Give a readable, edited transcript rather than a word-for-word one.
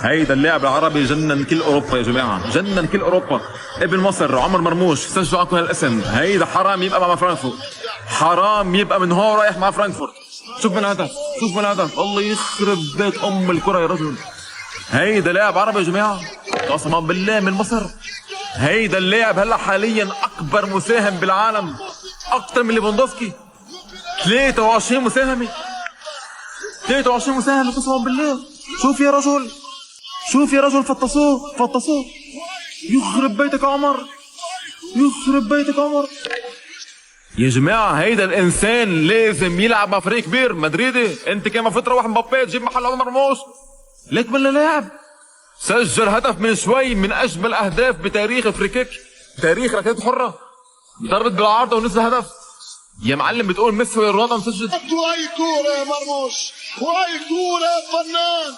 هيدا اللاعب العربي جنن كل اوروبا يا جماعه، جنن كل اوروبا. ابن مصر عمر مرموش، سجلوا عنكم هالاسم. هيدا حرام يبقى مع فرانكفورت، حرام يبقى من هون رايح مع فرانكفورت. شوف من الهدف، شوف من الهدف، الله يخرب بيت ام الكره يا رجل. هيدا لاعب عربي يا جماعه، قسما بالله من مصر. هيدا اللاعب هلا حاليا اكبر مساهم بالعالم، اكثر من ليفاندوفسكي. 23 مساهمه، 23 مساهمه قسما بالله. شوف يا رجل، شوف يا رجل، فطسوه فطسوه. يخرب بيتك عمر، يخرب بيتك عمر. يا جماعة هيدا الإنسان لازم يلعب مع فريق كبير مدريدي. أنت كمان فترة واحد مبابي تجيب محل عمر مرموش، ليك من لاعب سجل هدف من شوي من أجمل أهداف بتاريخ فريكيك، تاريخ ركلات الحرة، ضربت بالعارضة ونزل هدف. يا معلم بتقول ميسي ورونالدو مسجل؟ واي كورة يا مرموش، واي كورة يا فنان.